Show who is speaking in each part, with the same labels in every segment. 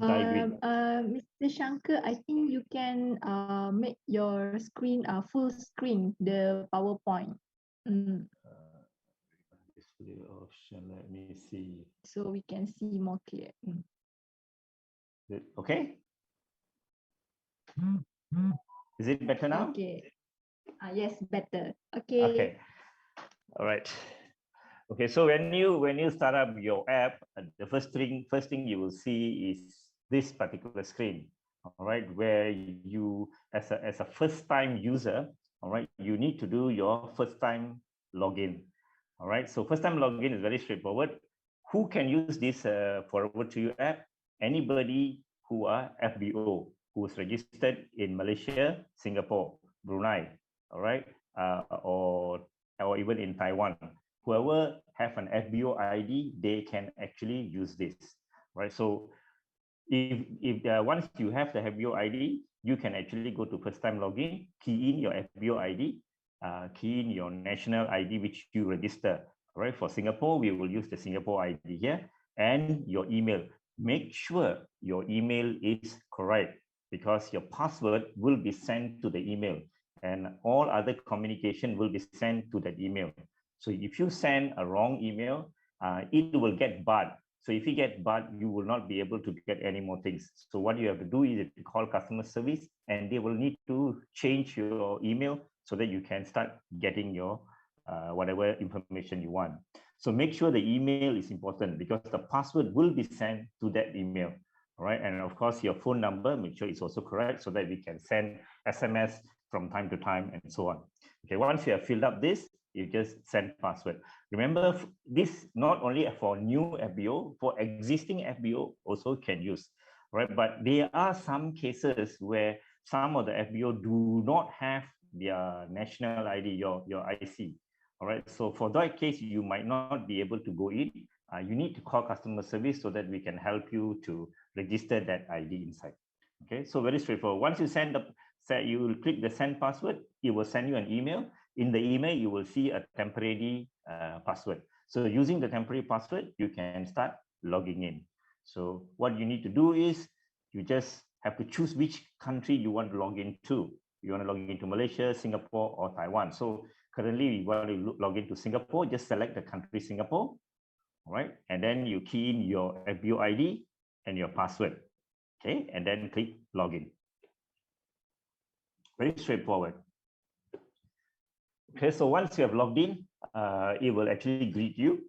Speaker 1: diagram.
Speaker 2: Mr. Shankar, I think you can make your screen full screen, the PowerPoint.
Speaker 1: Display option, let me see.
Speaker 2: So we can see more clear.
Speaker 1: Okay. Is it better now?
Speaker 2: Okay. Yes, better. Okay.
Speaker 1: Okay. All right. Okay, so when you start up your app, the first thing you will see is this particular screen. All right, where you as a first time user, all right, you need to do your first time login. All right, so first time login is very straightforward. Who can use this Forever2U app? Anybody who are FBO, who is registered in Malaysia, Singapore, Brunei, all right, or even in Taiwan. Whoever have an FBO ID, they can actually use this, right? So if once you have the FBO ID, you can actually go to first time login, key in your FBO ID, key in your national ID which you register. Right, for Singapore, we will use the Singapore ID here, and your email. Make sure your email is correct, because your password will be sent to the email, and all other communication will be sent to that email. So if you send a wrong email, it will get barred. So if you get barred, you will not be able to get any more things. So what you have to do is to call customer service, and they will need to change your email so that you can start getting your whatever information you want. So make sure the email is important, because the password will be sent to that email. All right, and of course your phone number, make sure it's also correct so that we can send SMS from time to time and so on. Okay, once you have filled up this, you just send password. Remember, this not only for new FBO, for existing FBO also can use, right? But there are some cases where some of the FBO do not have their national ID, your IC. All right, so for that case, you might not be able to go in. You need to call customer service so that we can help you to register that ID inside. Okay, so very straightforward. Once you you will click the send password, it will send you an email. In the email, you will see a temporary password. So using the temporary password, you can start logging in. So what you need to do is you just have to choose which country you want to log into. You want to log into Malaysia, Singapore, or Taiwan. So currently, we want to log into Singapore. Just select the country Singapore, all right? And then you key in your FBO ID and your password, okay? And then click login. Very straightforward. Okay, so once you have logged in, it will actually greet you.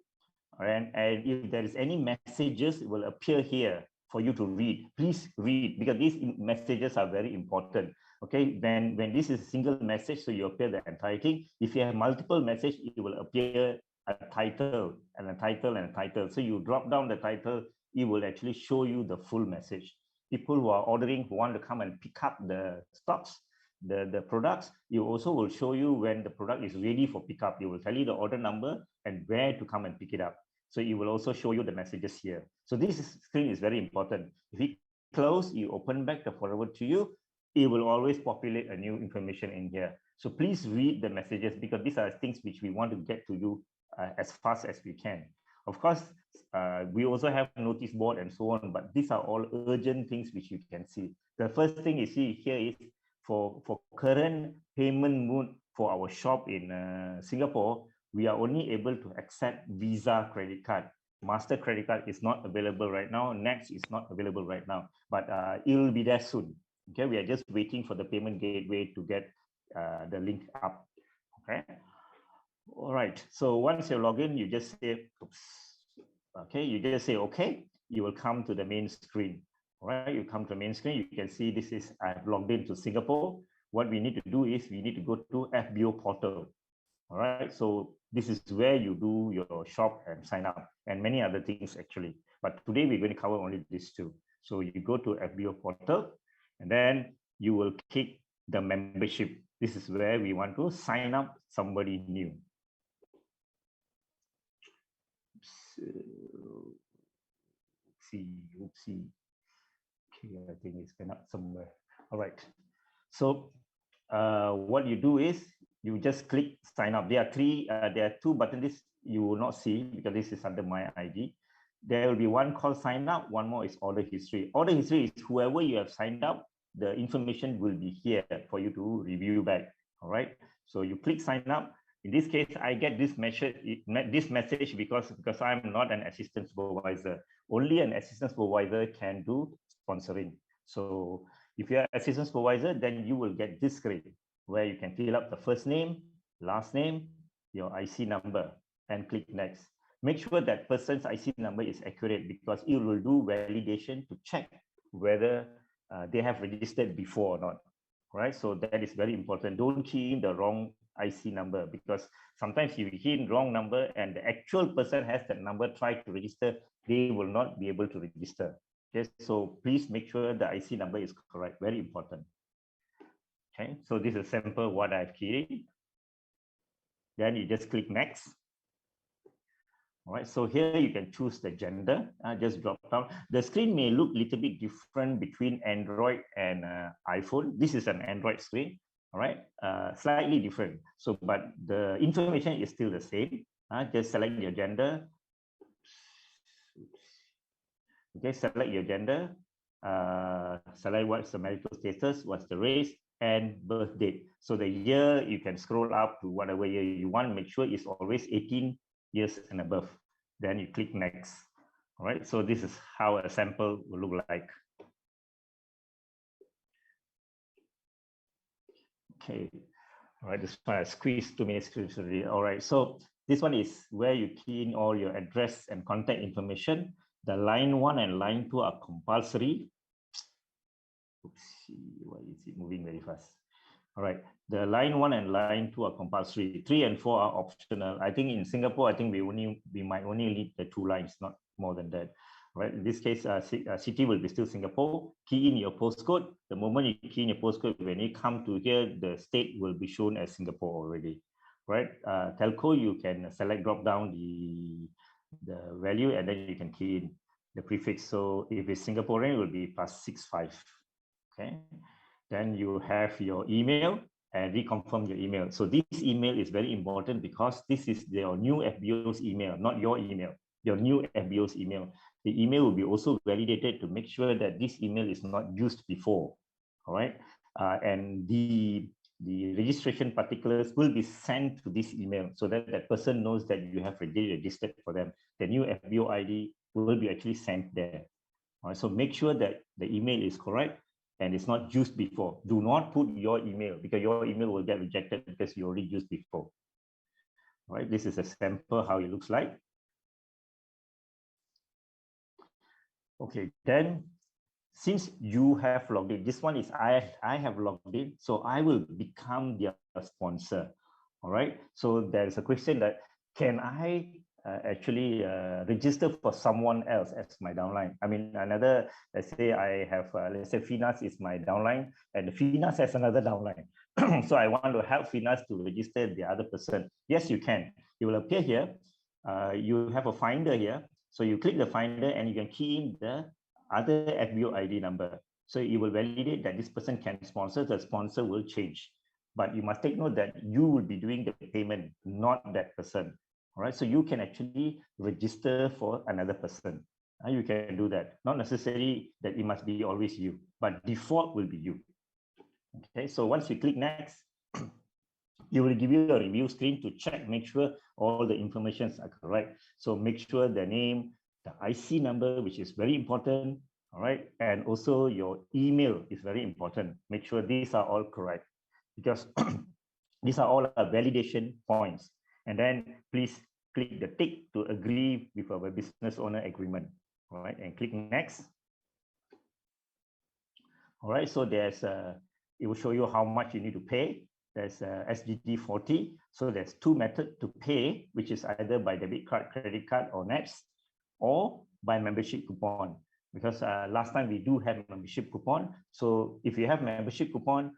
Speaker 1: And if there is any messages, it will appear here for you to read. Please read, because these messages are very important. Okay, when this is a single message, so you appear the entire thing. If you have multiple messages, it will appear a title and a title and a title. So you drop down the title, it will actually show you the full message. People who are ordering, who want to come and pick up the stocks, the products, you also will show you when the product is ready for pickup. It will tell you the order number and where to come and pick it up. So it will also show you the messages here. So this screen is very important. If you close, you open back the Forever2U, it will always populate a new information in here. So please read the messages, because these are things which we want to get to you as fast as we can. Of course, we also have notice board and so on, but these are all urgent things which you can see. The first thing you see here is for current payment mode for our shop in Singapore, we are only able to accept Visa credit card. Master credit card is not available right now. Next is not available right now, but it will be there soon. Okay, we are just waiting for the payment gateway to get the link up. Okay. All right. So once you log in, you just say, oops. Okay, you just say okay. You will come to the main screen. All right, you come to the main screen. You can see this is I've logged into Singapore. What we need to do is we need to go to FBO portal. All right, so this is where you do your shop and sign up and many other things actually. But today we're going to cover only these two. So you go to FBO portal and then you will click the membership. This is where we want to sign up somebody new. Oopsie. Okay, I think it's been up somewhere. All right. So what you do is you just click sign up. There are two buttons you will not see because this is under my ID. there will be one called sign up, one more is order history. Order history is whoever you have signed up, the information will be here for you to review back. All right. So you click sign up. In this case, I get this message because I'm not an assistant supervisor. Only an assistant supervisor can do sponsoring. So if you're an assistant supervisor, then you will get this screen where you can fill up the first name, last name, your IC number, and click next. Make sure that person's IC number is accurate because it will do validation to check whether they have registered before or not. Right? So that is very important. Don't key in the wrong IC number because sometimes you key in wrong number and the actual person has that number, try to register, they will not be able to register. Okay, so please make sure the IC number is correct. Very important. Okay, so this is a sample what I've keyed. Then you just click next. All right, so here you can choose the gender, just drop down. The screen may look a little bit different between Android and iPhone. This is an Android screen, all right, slightly different. So, but the information is still the same. Just select your gender. Okay, select your gender, select what's the marital status, what's the race, and birth date. So the year, you can scroll up to whatever year you want, make sure it's always 18 years and above. Then you click next. All right, so this is how a sample will look like. Okay, all right, this one I squeezed 2 minutes. All right, so this one is where you key in all your address and contact information. The line 1 and line 2 are compulsory. Oopsie, why is it moving very fast? All right, the line 1 and line 2 are compulsory. 3 and 4 are optional. I think in Singapore, I think we might only need the 2 lines, not more than that. All right, in this case, city will be still Singapore. Key in your postcode. The moment you key in your postcode, when you come to here, the state will be shown as Singapore already. Right, telco, you can select drop down the value and then you can key in the prefix. So if it's Singaporean, it will be +65. Okay, then you have your email and reconfirm your email. So this email is very important because this is your new FBO's email, not your email, your new FBO's email. The email will be also validated to make sure that this email is not used before. All right, and the registration particulars will be sent to this email so that that person knows that you have already registered for them. The new FBO ID will be actually sent there. All right, so make sure that the email is correct and it's not used before. Do not put your email because your email will get rejected because you already used before. All right, this is a sample how it looks like. Okay, then since you have logged in, this one is I have logged in, so I will become their sponsor. All right, so there's a question that can I actually register for someone else as my downline? I mean, another, let's say I have, let's say Finas is my downline and Finas has another downline. So I want to help Finas to register the other person. Yes, you can. It will appear here. You have a finder here. So you click the finder and you can key in the other FBO ID number. So it will validate that this person can sponsor, the sponsor will change. But you must take note that you will be doing the payment, not that person. All right, so you can actually register for another person. You can do that. Not necessarily that it must be always you, but default will be you. Okay, so once you click next, it will give you a review screen to check, make sure all the informations are correct. So make sure the name, the IC number, which is very important, all right? And also your email is very important. Make sure these are all correct because these are all our validation points. And then please click the tick to agree with our business owner agreement, all right? And click next. All right, so there's it will show you how much you need to pay. There's SGT 40. So there's 2 methods to pay, which is either by debit card, credit card, or NETS, or by membership coupon. Because last time we do have membership coupon. So if you have membership coupon,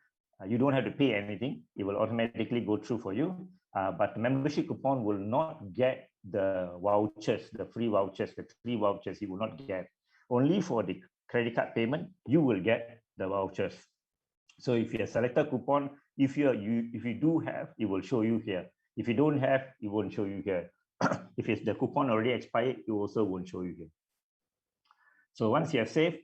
Speaker 1: you don't have to pay anything. It will automatically go through for you. But the membership coupon will not get the vouchers, the free vouchers, the 3 vouchers you will not get. Only for the credit card payment, you will get the vouchers. So if you select a coupon, if you do have, it will show you here. If you don't have, it won't show you here. If it's the coupon already expired, it also won't show you here. So once you have saved,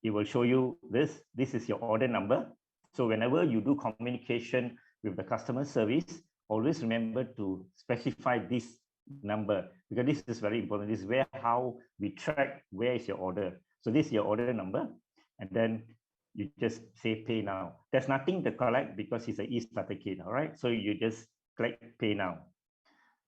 Speaker 1: it will show you this. This is your order number. So whenever you do communication with the customer service, always remember to specify this number, because this is very important. This is where how we track where is your order. So this is your order number, and then you just say pay now. There's nothing to collect because it's an e-starter kit, all right? So you just click pay now.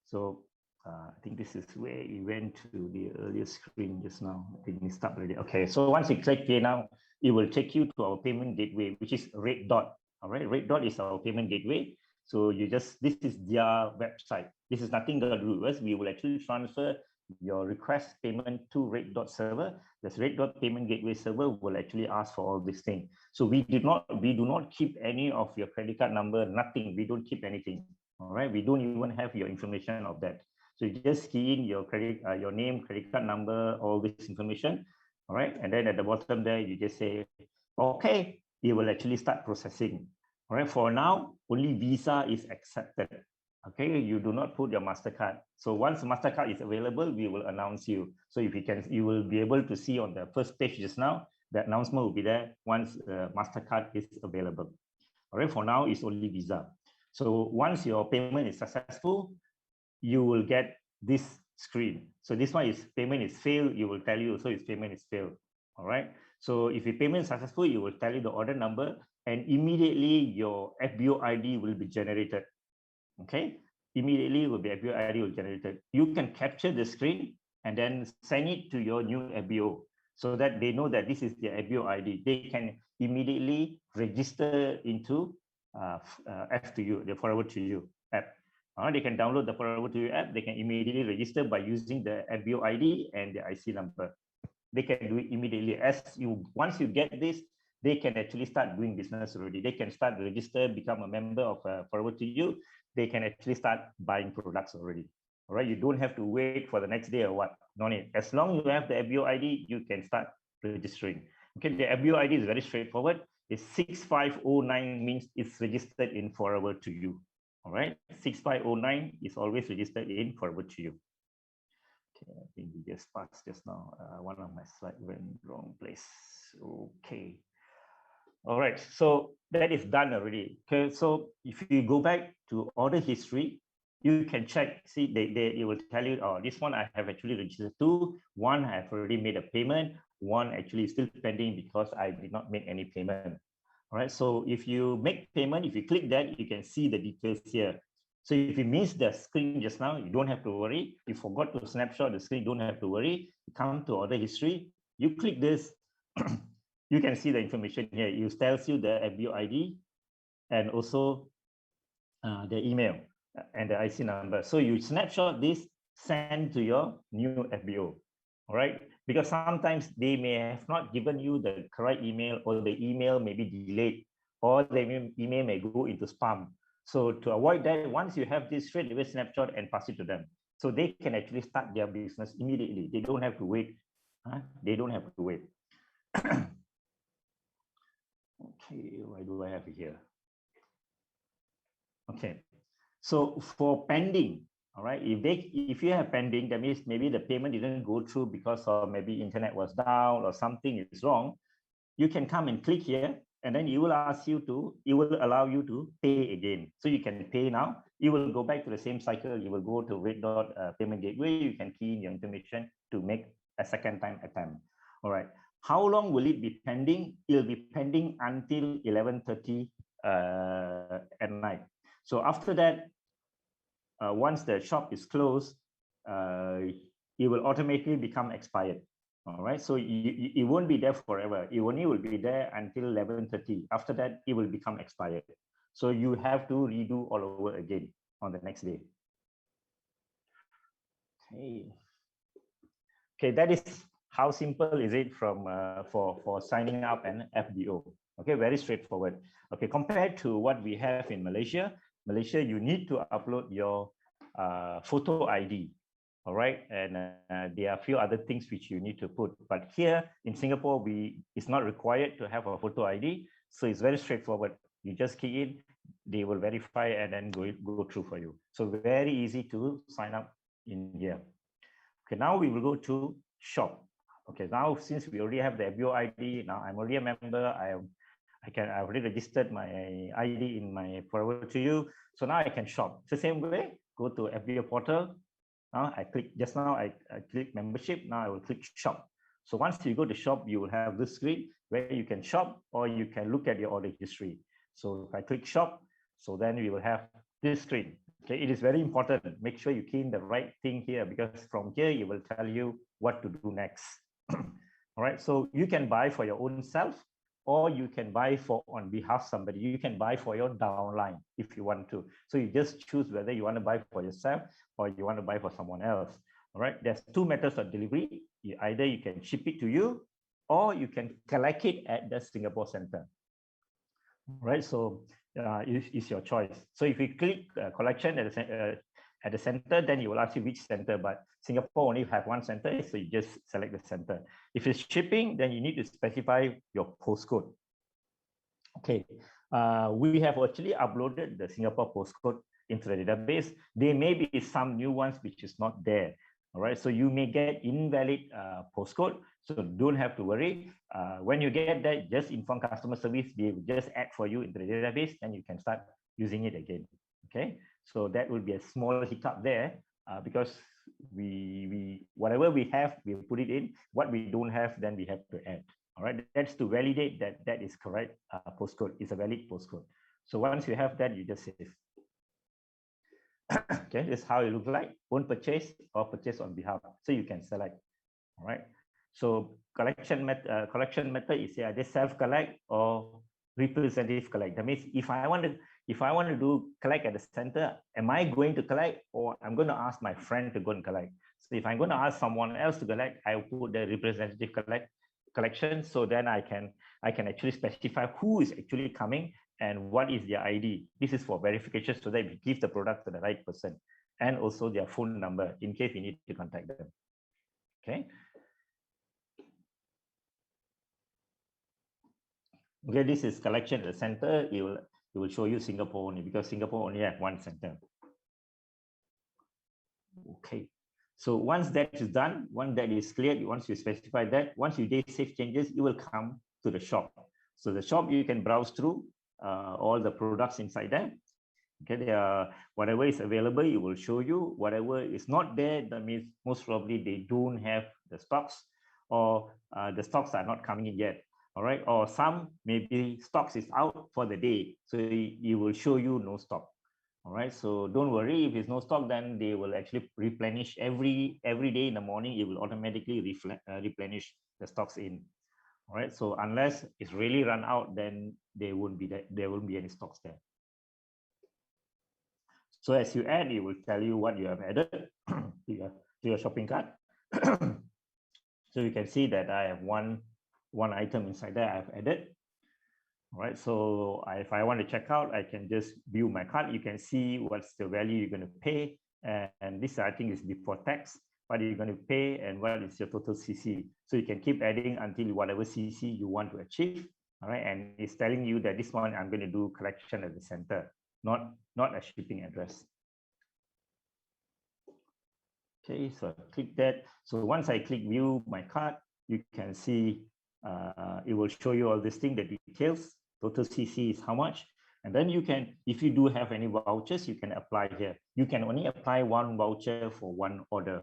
Speaker 1: So I think this is where we went to the earlier screen just now. I think we stopped already. Okay, so once you click pay now, it will take you to our payment gateway, which is Red Dot. All right, Red Dot is our payment gateway. So you just, this is their website. This is nothing to do with us. We will actually transfer your request payment to Red Dot server. This Red Dot payment gateway server will actually ask for all these things. So we do not keep any of your credit card number, nothing. We don't keep anything. All right, we don't even have your information of that. So you just key in your credit, your name, credit card number, all this information. All right, and then at the bottom there, you just say, okay, it will actually start processing. All right, for now, only Visa is accepted. Okay, you do not put your MasterCard. So once MasterCard is available, we will announce you. So if you can, you will be able to see on the first page just now, the announcement will be there once MasterCard is available. All right, for now, it's only Visa. So once your payment is successful, you will get this screen. So this one is payment is failed, you will tell you, so its payment is failed. All right. So if your payment is successful, you will tell you the order number, and immediately your FBO ID will be generated. Okay. Immediately will be FBO ID will be generated. You can capture the screen and then send it to your new FBO so that they know that this is the FBO ID. They can immediately register into F2U, the Forever2U app. They can download the Forever2U app. They can immediately register by using the FBO ID and the IC number. They can do it immediately. Once you get this, they can actually start doing business already. They can start register, become a member of Forever2U. They can actually start buying products already. All right, you don't have to wait for the next day or what. No need. As long as you have the FBO ID, you can start registering. Okay, the FBO ID is very straightforward. It's 6509 means it's registered in Forever2U. All right, 6509 is always registered in Forever2U. Okay, I think we just passed just now. One of my slides went wrong place. Okay. All right, so that is done already. Okay, so if you go back to order history, you can check, see, it will tell you, oh, this one I have actually registered to, one I have already made a payment, one actually is still pending because I did not make any payment. All right, so if you make payment, if you click that, you can see the details here. So if you missed the screen just now, you don't have to worry. You forgot to snapshot the screen, don't have to worry. You come to order history, you click this, you can see the information here. It tells you the FBO ID and also the email and the IC number. So you snapshot this, send to your new FBO, all right? Because sometimes they may have not given you the correct email, or the email may be delayed, or the email may go into spam. So to avoid that, once you have this, straight away snapshot and pass it to them. So they can actually start their business immediately. They don't have to wait. They don't have to wait. Okay, why do I have it here? Okay, so for pending, all right, if you have pending, that means maybe the payment didn't go through because of maybe internet was down or something is wrong, you can come and click here, and then it will allow you to pay again. So you can pay now. You will go back to the same cycle. You will go to Red Dot payment gateway. You can key in your information to make a second time attempt. All right. How long will it be pending? It will be pending until 11:30 at night. So after that, once the shop is closed, it will automatically become expired. All right, so it won't be there forever. It only will be there until 11:30. After that, it will become expired. So you have to redo all over again on the next day. Okay, that is how simple is it from for signing up an FBO. Okay, very straightforward. Okay, compared to what we have in Malaysia, you need to upload your photo ID. All right, and there are a few other things which you need to put. But here in Singapore, it's not required to have a photo ID, so it's very straightforward. You just key in, they will verify and then go through for you. So very easy to sign up in here. Okay, now we will go to shop. Okay, now since we already have the FBO ID, now I'm already a member. I've already registered my ID in my Forever2U. So now I can shop. It's the same way. Go to FBO portal. Now I click, just now I click membership. Now I will click shop. So once you go to shop, you will have this screen where you can shop or you can look at your order history. So if I click shop, so then we will have this screen. Okay, it is very important. Make sure you key in the right thing here, because from here it will tell you what to do next. All right, so you can buy for your own self, or you can buy for on behalf of somebody. You can buy for your downline if you want to. So you just choose whether you want to buy for yourself or you want to buy for someone else. All right, there's two methods of delivery. Either you can ship it to you, or you can collect it at the Singapore center. All right, so it's your choice. So if you click collection at the center, then you will ask you which center, but Singapore only have one center, so you just select the center. If it's shipping, then you need to specify your postcode. Okay, we have actually uploaded the Singapore postcode into the database. There may be some new ones which is not there. All right, so you may get invalid postcode, so don't have to worry. When you get that, just inform customer service. They will just add for you into the database, and you can start using it again. Okay, so that will be a small hiccup there because we whatever we have, we put it in. What we don't have, then we have to add. All right, that's to validate that that is correct postcode, is a valid postcode. So once you have that, you just save. Okay, this is how it looks like. Own purchase or purchase on behalf. So you can select. All right. So collection method is either self-collect or representative collect. That means if I want to do collect at the center, am I going to collect, or I'm going to ask my friend to go and collect? So if I'm going to ask someone else to collect, I will put the representative collection. So then I can actually specify who is actually coming and what is their ID. This is for verification, so that we give the product to the right person, and also their phone number in case we need to contact them. Okay. Okay, this is collection at the center. It will show you Singapore only, because Singapore only have one center. Okay, so once that is done, once that is cleared, once you specify that, once you date save changes, you will come to the shop. So the shop, you can browse through all the products inside there. Okay, there are, whatever is available, it will show you. Whatever is not there, that means most probably they don't have the stocks, or the stocks are not coming in yet. All right, or some maybe stocks is out for the day, so it will show you no stock. All right, so don't worry, if it's no stock, then they will actually replenish every day in the morning. It will automatically replenish the stocks in. All right, so unless it's really run out, then there won't be any stocks there. So as you add, it will tell you what you have added to your shopping cart. So you can see that I have one item inside there I've added. All right, so if I want to check out, I can just view my cart. You can see what's the value you're going to pay. And this, I think, is before tax. What you're going to pay and what is your total CC. So you can keep adding until whatever CC you want to achieve. All right, and it's telling you that this one I'm going to do collection at the center, not a shipping address. Okay, so I click that. So once I click view my cart, you can see it will show you all this thing, the details. Total CC is how much. And then you can, if you do have any vouchers, you can apply here. You can only apply one voucher for one order.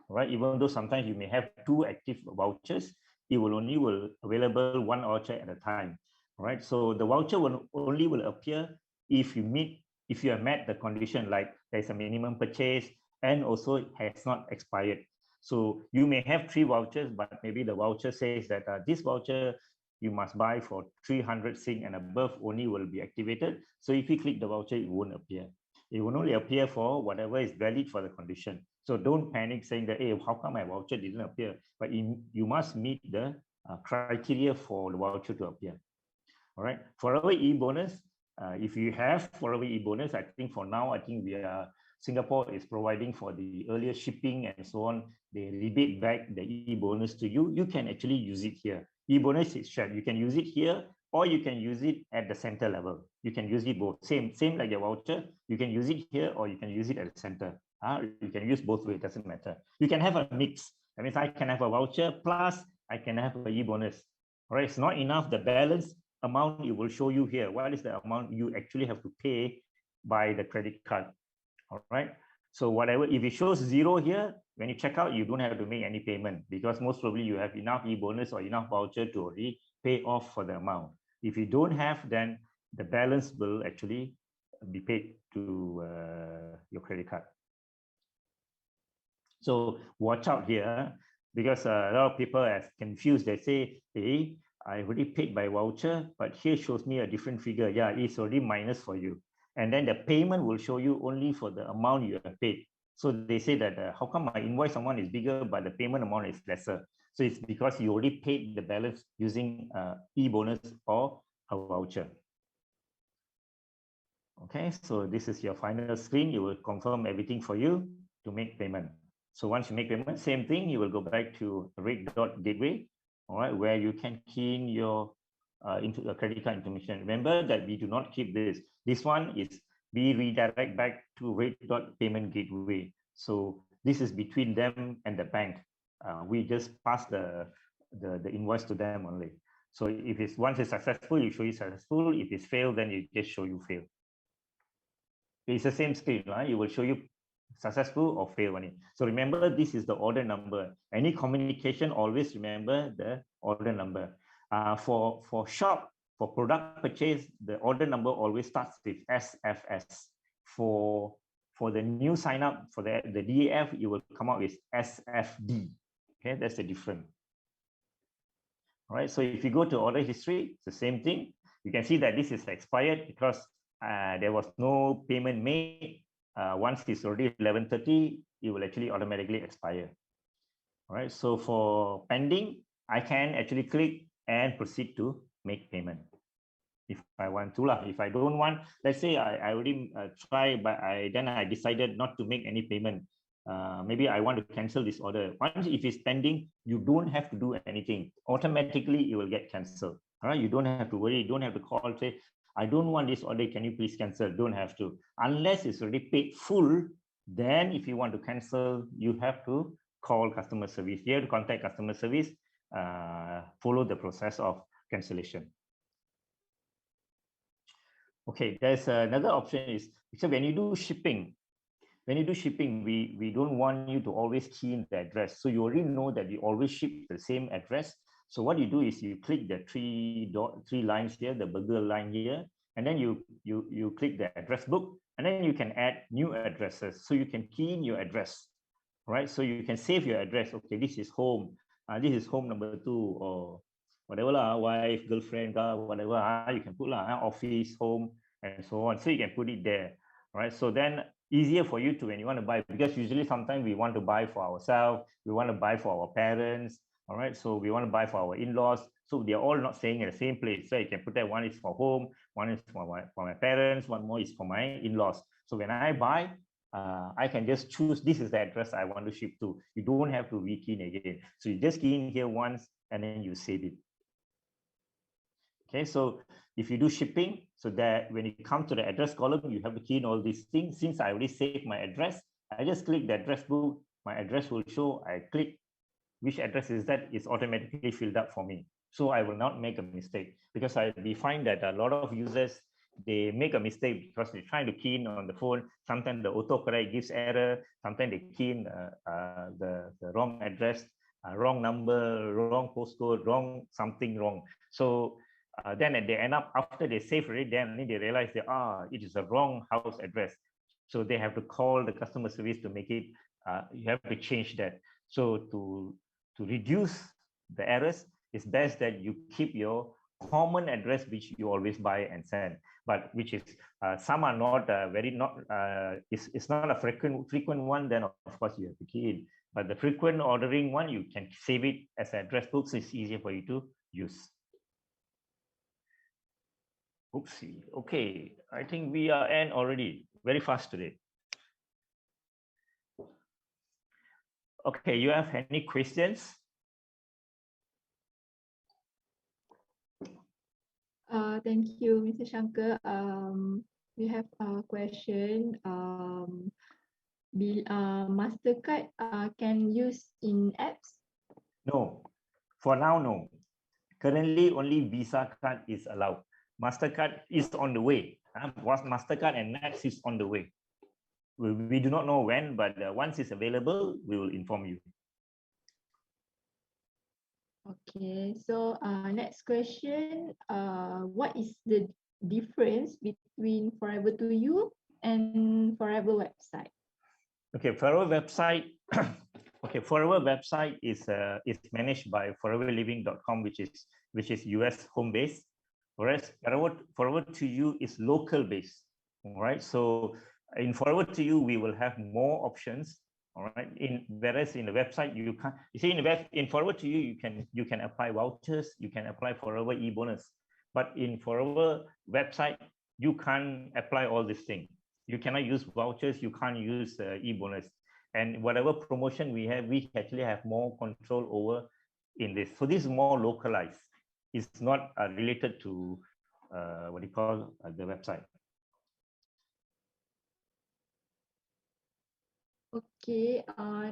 Speaker 1: All right, even though sometimes you may have two active vouchers, it will only available one voucher at a time. All right, so the voucher will only appear if you have met the condition, like there's a minimum purchase and also it has not expired. So you may have 3 vouchers, but maybe the voucher says that this voucher you must buy for 300 Sing and above only will be activated. So if you click the voucher, it won't appear. It will only appear for whatever is valid for the condition. So don't panic saying that, hey, how come my voucher didn't appear? But you must meet the criteria for the voucher to appear. All right, Forever e-bonus, if you have Forever e-bonus, I think for now, I think Singapore is providing for the earlier shipping and so on. They rebate back the e-bonus to you. You can actually use it here. E-bonus is shared. You can use it here, or you can use it at the center level. You can use it both. Same like your voucher. You can use it here, or you can use it at the center. You can use both ways, it doesn't matter. You can have a mix. That means I can have a voucher plus I can have a e-bonus. All right, it's not enough. The balance amount it will show you here. What is the amount you actually have to pay by the credit card? All right. So whatever, if it shows zero here, when you check out, you don't have to make any payment because most probably you have enough e-bonus or enough voucher to already pay off for the amount. If you don't have, then the balance will actually be paid to your credit card. So watch out here because a lot of people are confused. They say, hey, I already paid by voucher, but here shows me a different figure. Yeah, it's already minus for you. And then the payment will show you only for the amount you have paid. So they say that how come my invoice amount is bigger, but the payment amount is lesser? So it's because you already paid the balance using e-bonus or a voucher. Okay, so this is your final screen. It will confirm everything for you to make payment. So once you make payment, same thing, you will go back to rate.gateway, all right, where you can key in your into a credit card information. Remember that we do not keep this. This one is we redirect back to rate.payment gateway. So this is between them and the bank. We just pass the invoice to them only. So if it's once it's successful, you show you successful. If it's failed, then you just show you fail. It's the same screen, right? It will show you successful or fail on it. So remember, this is the order number. Any communication, always remember the order number. For shop, for product purchase, the order number always starts with SFS. For the new sign up, for the DAF, it will come out with SFD. Okay, that's the difference. All right, so if you go to order history, it's the same thing. You can see that this is expired because there was no payment made. Once it's already 11:30, it will actually automatically expire. All right, so for pending, I can actually click and proceed to make payment if I want to. If I don't want, let's say I already try, but then I decided not to make any payment. Maybe I want to cancel this order. Once if it's pending, you don't have to do anything. Automatically, it will get canceled. All right, you don't have to worry. You don't have to call, say, I don't want this order. Can you please cancel? Don't have to. Unless it's already paid full, then if you want to cancel, you have to call customer service. You have to contact customer service, follow the process of cancellation. Okay, there's another option is, so when you do shipping, we don't want you to always key in the address. So you already know that we always ship the same address. So what you do is you click the three lines here, the burger line here, and then you click the address book, and then you can add new addresses. So you can key in your address, right? So you can save your address. Okay, this is home. This is home number 2, or whatever lah, wife, girlfriend, whatever. You can put office, home, and so on. So you can put it there, right? So then easier for you to when you want to buy, because usually sometimes we want to buy for ourselves, we want to buy for our parents, all right? So we want to buy for our in-laws. So they're all not staying at the same place. So you can put that one is for home, one is for my parents, one more is for my in-laws. So when I buy, I can just choose this is the address I want to ship to. You don't have to rekey in again. So you just key in here once and then you save it. Okay, so if you do shipping, so that when you come to the address column, you have to key in all these things. Since I already saved my address, I just click the address book. My address will show. I click which address is that, it's automatically filled up for me. So I will not make a mistake, because we find that a lot of users, they make a mistake because they're trying to key in on the phone. Sometimes the autocorrect gives error. Sometimes they key in the wrong address, wrong number, wrong postcode, wrong something wrong. So then they end up, after they save it, then they realize that it is a wrong house address. So they have to call the customer service to make it. You have to change that. So to reduce the errors, it's best that you keep your common address which you always buy and send, but which is some are not it's not a frequent one. Then of course you have to key in, but the frequent ordering one, you can save it as an address book, so it's easier for you to use. Oopsie. Okay, I think we are end already very fast today. Okay, you have any questions?
Speaker 2: Thank you, Mr. Shankar. We have a question. Mastercard can use in apps?
Speaker 1: No, for now, no. Currently, only Visa card is allowed. Mastercard is on the way. Mastercard and Next is on the way. We do not know when, but once it's available, we will inform you.
Speaker 2: Okay, so next question. What is the difference between Forever2U and Forever website?
Speaker 1: Okay, Forever website. Okay, Forever website is managed by foreverliving.com, which is US home base, whereas Forever2U is local based. All right, so in Forever2U we will have more options. All right, whereas in the website you can't. You see, in Forever2U you can apply vouchers, you can apply Forever e-bonus, but in Forever website you can't apply all these things. You cannot use vouchers, you can't use e-bonus, and whatever promotion we have, we actually have more control over in this. So this is more localized. It's not related to what do you call the website.
Speaker 2: Okay,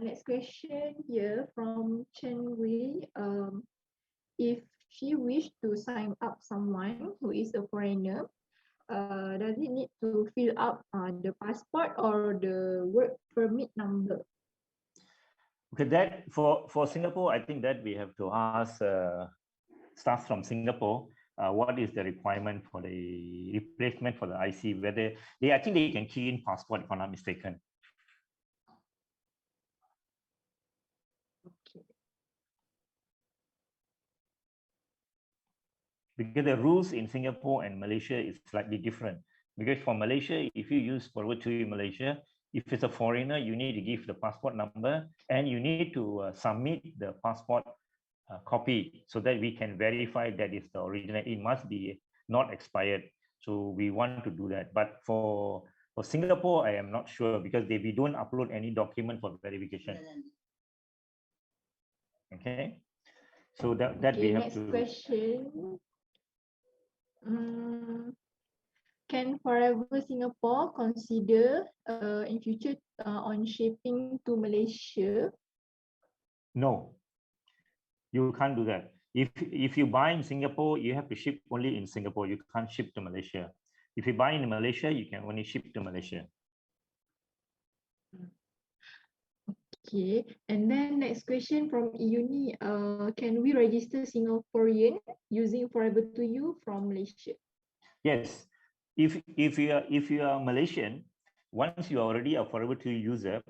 Speaker 2: next question here from Chen Wei. If she wish to sign up someone who is a foreigner, does it need to fill up the passport or the work permit number?
Speaker 1: Okay, that for Singapore, I think that we have to ask staff from Singapore what is the requirement for the replacement for the IC, whether I think they can key in passport if I'm not mistaken.
Speaker 2: Okay.
Speaker 1: Because the rules in Singapore and Malaysia is slightly different. Because for Malaysia, if you use Forever2U Malaysia, if it's a foreigner, you need to give the passport number and you need to submit the passport copy so that we can verify that it's the original. It must be not expired. So we want to do that. But for Singapore, I am not sure because we don't upload any document for verification. Okay. So that
Speaker 2: Okay,
Speaker 1: we have
Speaker 2: next
Speaker 1: to.
Speaker 2: question. Can Forever Singapore consider in future on shipping to Malaysia?
Speaker 1: No, you can't do that. If you buy in Singapore, you have to ship only in Singapore. You can't ship to Malaysia. If you buy in Malaysia, you can only ship to Malaysia.
Speaker 2: Okay, and then next question from Iuni. Can we register Singaporean using Forever2U from Malaysia?
Speaker 1: Yes, if you are Malaysian, once you are already a Forever2U user,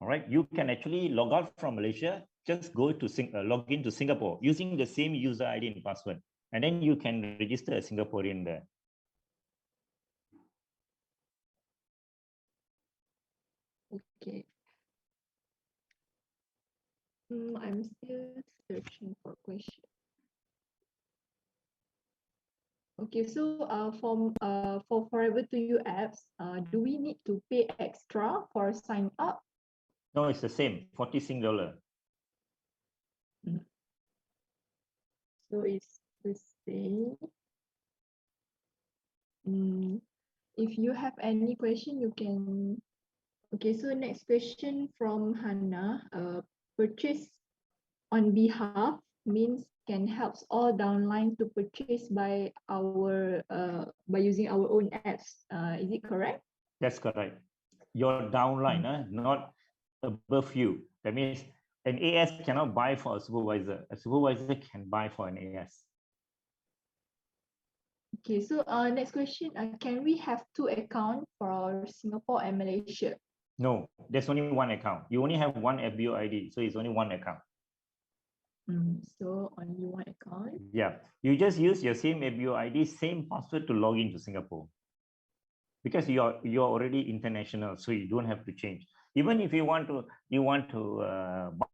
Speaker 1: all right, you can actually log out from Malaysia. Just go to log into Singapore using the same user ID and password, and then you can register a Singaporean there.
Speaker 2: Okay. I'm still searching for question. Okay, so for Forever2U apps, do we need to pay extra for sign up?
Speaker 1: No, it's the same, 40 Sing dollar.
Speaker 2: So it's the same. If you have any question, you can. Okay, so next question from Hannah. Purchase on behalf means can helps all downline to purchase by using our own apps. Is it correct?
Speaker 1: That's correct. Your downline, not above you. That means an AS cannot buy for a supervisor. A supervisor can buy for an AS.
Speaker 2: Okay, so next question. Can we have two accounts for Singapore and Malaysia?
Speaker 1: No, there's only one account. You only have one FBO ID, so it's only one account.
Speaker 2: So only one account.
Speaker 1: Yeah, you just use your same FBO ID, same password to log into Singapore. Because you're already international, so you don't have to change. Even if you want to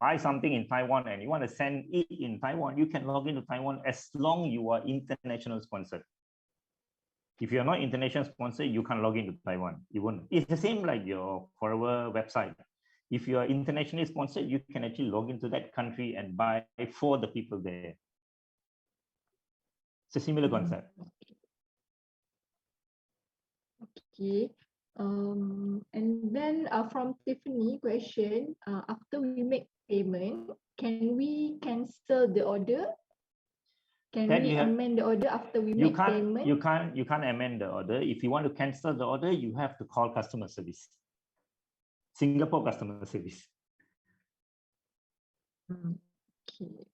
Speaker 1: buy something in Taiwan and you want to send it in Taiwan, you can log into Taiwan as long you are international sponsored. If you're not international sponsored, you can't log into Taiwan. You won't. It's the same like your Forever website. If you are internationally sponsored, you can actually log into that country and buy for the people there. It's a similar concept.
Speaker 2: Okay. And then from Tiffany question, after we make payment, can we cancel the order? Can
Speaker 1: Then
Speaker 2: we
Speaker 1: you have
Speaker 2: amend the order after we make payment?
Speaker 1: you can't amend the order. If you want to cancel the order, you have to call customer service, Singapore customer service.
Speaker 2: Okay.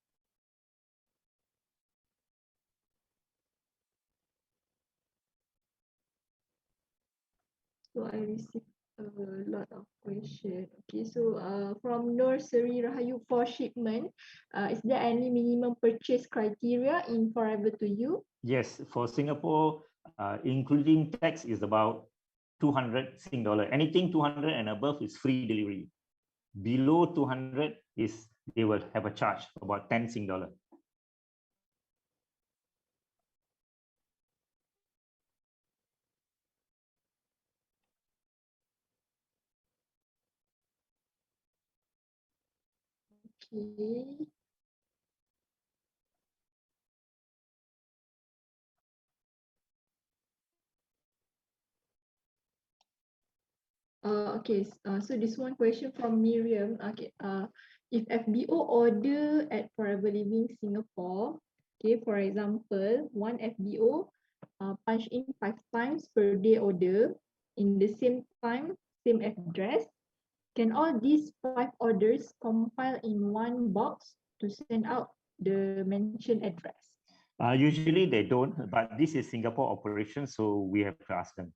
Speaker 2: So I received a lot of questions. Okay, so from Nursery Rahayu for shipment, is there any minimum purchase criteria in Forever2U?
Speaker 1: Yes, for Singapore, including tax is about 200 Sing dollar. Anything 200 and above is free delivery. Below 200 is they will have a charge about 10 Sing dollar.
Speaker 2: Okay. Okay, so this one question from Miriam. Okay, if FBO order at Forever Living Singapore, okay, for example, one FBO punch in 5 times per day order in the same time, same address, can all these 5 orders compile in one box to send out the mentioned address?
Speaker 1: Usually they don't, but this is Singapore operation, so we have to ask them.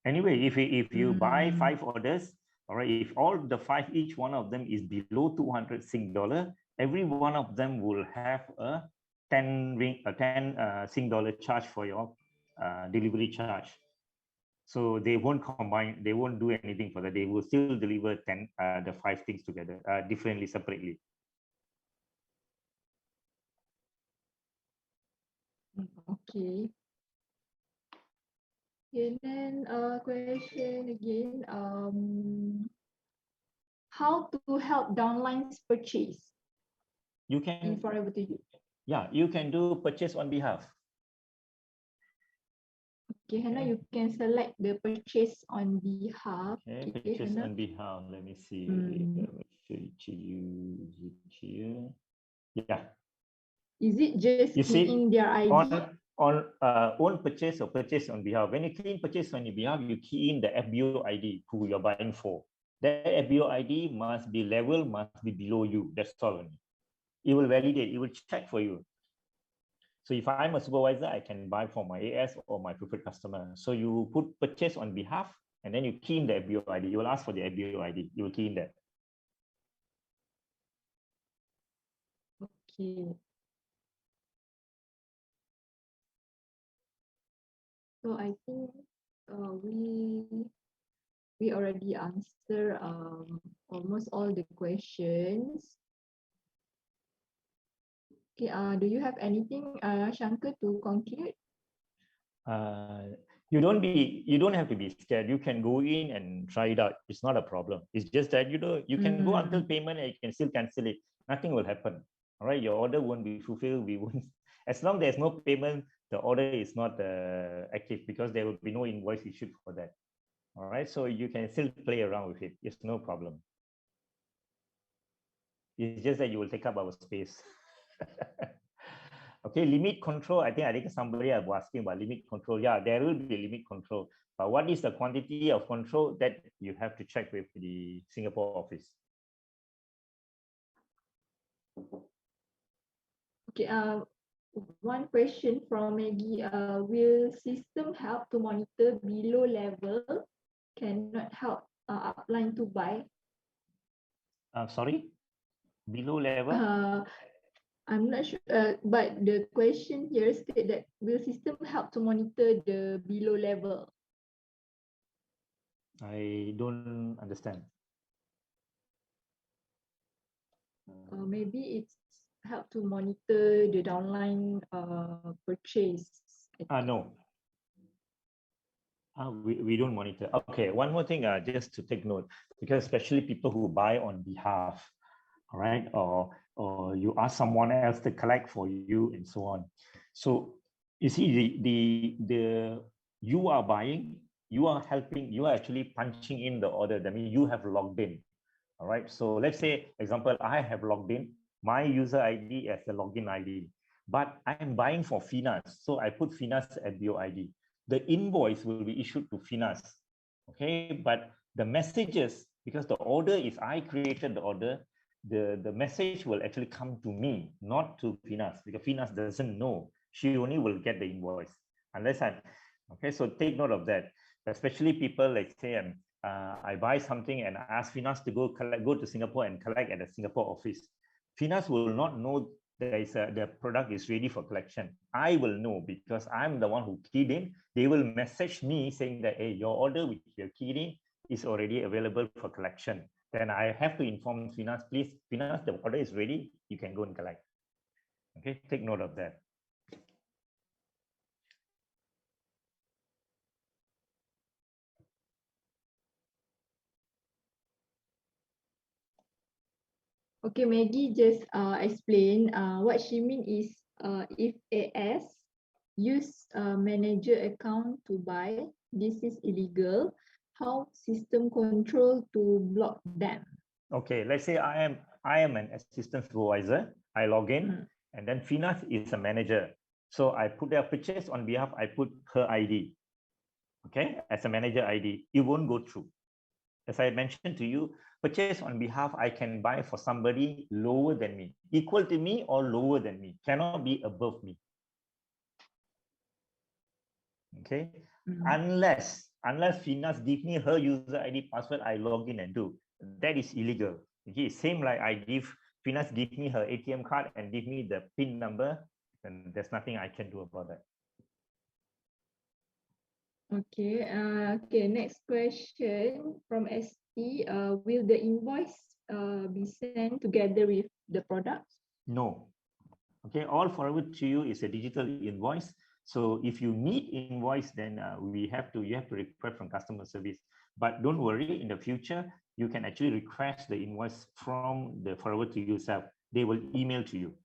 Speaker 1: Anyway, if you buy 5 orders, all right, if all the 5, each one of them is below 200 Sing dollar, every one of them will have a 10 Sing dollar charge for your delivery charge. So they won't combine, they won't do anything for that. They will still deliver the 5 things together, differently, separately.
Speaker 2: Okay. And then question again, how to help downlines purchase
Speaker 1: You
Speaker 2: in
Speaker 1: can,
Speaker 2: Forever2U?
Speaker 1: yeah, you can do purchase on behalf.
Speaker 2: Okay, Hannah, you can select the purchase on behalf.
Speaker 1: Okay,
Speaker 2: Okay,
Speaker 1: purchase
Speaker 2: Hannah.
Speaker 1: on behalf. Let me see.
Speaker 2: Mm.
Speaker 1: Let me show it to you. Is it here? Yeah.
Speaker 2: Is it just
Speaker 1: You
Speaker 2: key
Speaker 1: see,
Speaker 2: in their ID?
Speaker 1: on own purchase or purchase on behalf. When you key in purchase on your behalf, you key in the FBO ID who you're buying for. That FBO ID must be level, must be below you. That's all. It will validate. It will check for you. So if I'm a supervisor, I can buy for my AS or my preferred customer. So you put purchase on behalf, and then you key in the FBO ID. You will ask for the FBO ID. You will key in that.
Speaker 2: Okay. So I think we already answered almost all the questions. Okay, do you have anything, Shankar, to conclude?
Speaker 1: You don't have to be scared. You can go in and try it out. It's not a problem. It's just that you can go until payment and you can still cancel it. Nothing will happen. All right, your order won't be fulfilled. We won't. As long there's no payment, the order is not active because there will be no invoice issued for that. All right, so you can still play around with it. It's no problem. It's just that you will take up our space. Okay, limit control. I think somebody was asking about limit control. Yeah, there will be limit control. But what is the quantity of control that you have to check with the Singapore office?
Speaker 2: Okay, one question from Maggie. Will system help to monitor below level? Cannot help upline to buy?
Speaker 1: Sorry, below level?
Speaker 2: I'm not sure, but the question here state that will system help to monitor the below level?
Speaker 1: I don't understand.
Speaker 2: Maybe it's help to monitor the downline purchase.
Speaker 1: No. We don't monitor. Okay, one more thing, just to take note, because especially people who buy on behalf, all right, or you ask someone else to collect for you and so on. So you see, the you are buying, you are helping, you are actually punching in the order. That means you have logged in. All right. So let's say, example, I have logged in my user ID as a login ID, but I'm buying for Finas. So I put Finas at BOID. The invoice will be issued to Finas. Okay. But the messages, because the order is I created the order, the message will actually come to me, not to Finas, because Finas doesn't know. She only will get the invoice unless I. Okay. So take note of that. Especially people like say, I buy something and ask Finas to go to Singapore and collect at the Singapore office. Finas will not know the product is ready for collection. I will know because I'm the one who keyed in. They will message me saying that, hey, your order which you're keyed in is already available for collection. Then I have to inform Finas, please, Finas, the order is ready. You can go and collect. Okay, take note of that.
Speaker 2: Okay, Maggie just explain what she mean is if AS use manager account to buy, this is illegal. How system control to block them?
Speaker 1: Okay, let's say I am an assistant supervisor. I log in, and then Finas is a manager. So I put their purchase on behalf. I put her ID. Okay, as a manager ID, it won't go through. As I mentioned to you, purchase on behalf, I can buy for somebody lower than me, equal to me or lower than me, cannot be above me. Okay, unless Finas give me her user ID password, I log in and do. That is illegal. Okay, same like I give Finas give me her ATM card and give me the PIN number, and there's nothing I can do about that.
Speaker 2: Okay. Okay. Next question from ST. Will the invoice be sent together with the products?
Speaker 1: No. Okay. All Forever2U is a digital invoice. So if you need invoice, then you have to request from customer service. But don't worry. In the future, you can actually request the invoice from the Forever2U itself. They will email to you.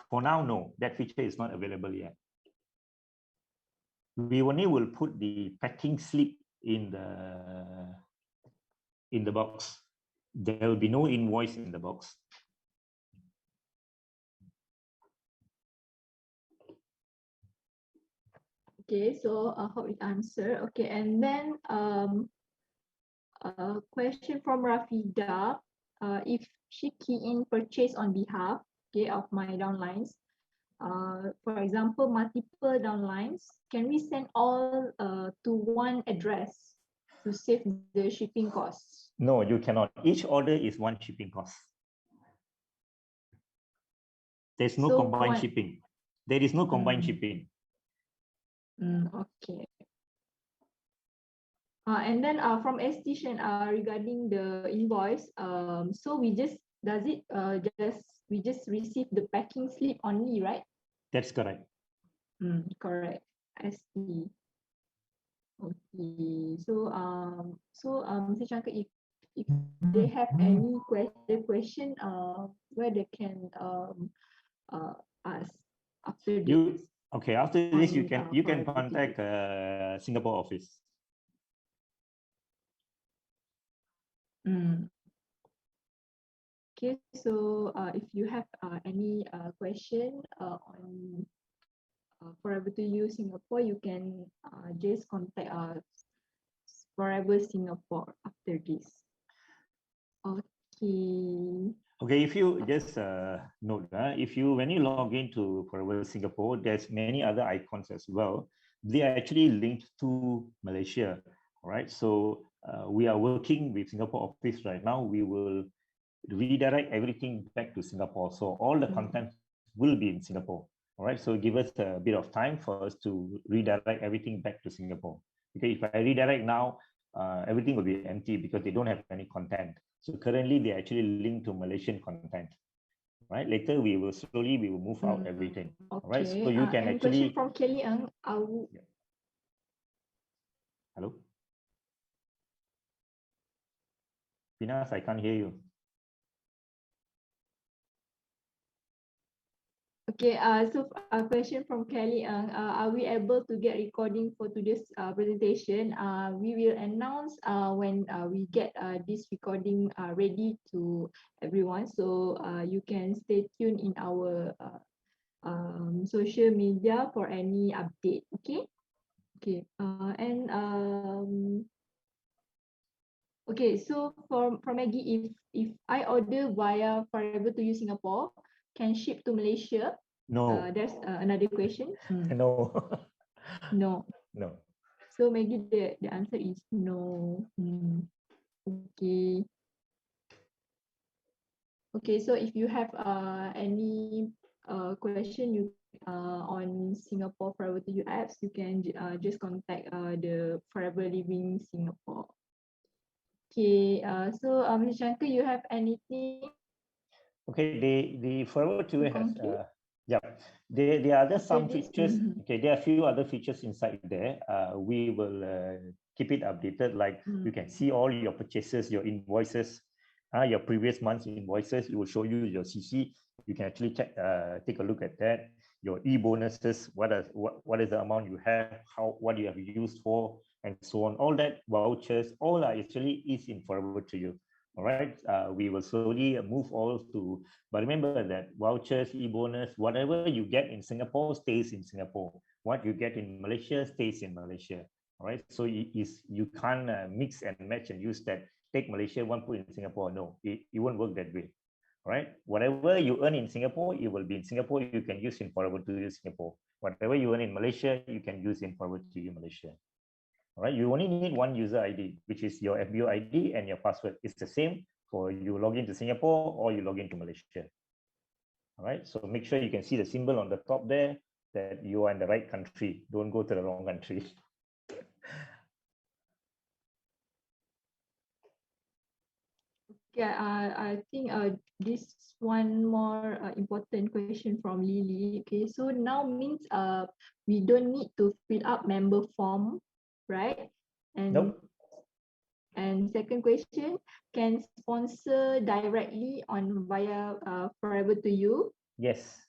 Speaker 1: For now, no. That feature is not available yet. We only will put the packing slip in the box. There will be no invoice in the box.
Speaker 2: Okay, so I hope it answered. Okay, and then a question from Rafida. If she key in purchase on behalf, okay, of my downlines, for example, multiple downlines, can we send all to one address to save the shipping costs?
Speaker 1: No, you cannot. Each order is one shipping cost. There's no combined shipping. There is no combined shipping.
Speaker 2: Okay. And then from Station regarding the invoice, so we just we just receive the packing slip only, right?
Speaker 1: That's correct.
Speaker 2: Correct. I see. Okay. So Mr. Shankar, if they have any question, where they can ask after this.
Speaker 1: Okay, after this you can contact Singapore office.
Speaker 2: Okay, so if you have any question on Forever2U Singapore, you can just contact us Forever Singapore after this. Okay.
Speaker 1: Okay, if you just note, when you log into Forever Singapore, there's many other icons as well. They are actually linked to Malaysia. All right, so we are working with Singapore office right now. We will redirect everything back to Singapore. So all the content will be in Singapore. All right, so give us a bit of time for us to redirect everything back to Singapore. Okay, if I redirect now, everything will be empty because they don't have any content. So currently they actually linked to Malaysian content. Right, later we will move out everything.
Speaker 2: Okay.
Speaker 1: All right, so you can actually.
Speaker 2: Question from Kelly Ang.
Speaker 1: Hello, Pinas, I can't hear you.
Speaker 2: Okay, so a question from Kelly Ang. Are we able to get recording for today's presentation? We will announce when we get this recording ready to everyone. So you can stay tuned in our social media for any update. Okay. Okay. Okay. So for Maggie, if I order via Forever2U Singapore, can ship to Malaysia?
Speaker 1: No,
Speaker 2: There's another question.
Speaker 1: no,
Speaker 2: No.
Speaker 1: no.
Speaker 2: So Maggie, the answer is no. Okay. Okay. So if you have any question you on Singapore Forever2U apps, you can just contact the Forever Living Singapore. Okay. So Mr. Shankar, you have anything?
Speaker 1: Okay, the Forever2U
Speaker 2: To
Speaker 1: has
Speaker 2: conclude?
Speaker 1: yeah, there are other some
Speaker 2: After this?
Speaker 1: features. Okay, there are a few other features inside there. We will keep it updated. Like you can see all your purchases, your invoices, your previous month's invoices. It will show you your CC. You can actually check, take a look at that. Your e-bonuses, what is the amount you have, what you have used for, and so on. All that vouchers, all are actually is in Forever2U. All right, we will slowly move all to, but remember that vouchers, e-bonus, whatever you get in Singapore stays in Singapore. What you get in Malaysia stays in Malaysia. All right, so you can't mix and match and use that. Take Malaysia, one put in Singapore. No, it won't work that way. All right, whatever you earn in Singapore, it will be in Singapore. You can use in Forever2U Singapore. Whatever you earn in Malaysia, you can use in Forever2U Malaysia. All right, you only need one user ID, which is your FBO ID and your password. It's the same for you log into Singapore or you log into Malaysia. All right, so make sure you can see the symbol on the top there that you are in the right country. Don't go to the wrong country.
Speaker 2: Yeah, I think this one more important question from Lily. Okay, so now means we don't need to fill up member form, right? And
Speaker 1: Nope.
Speaker 2: And second question, can sponsor directly on via Forever2U?
Speaker 1: Yes.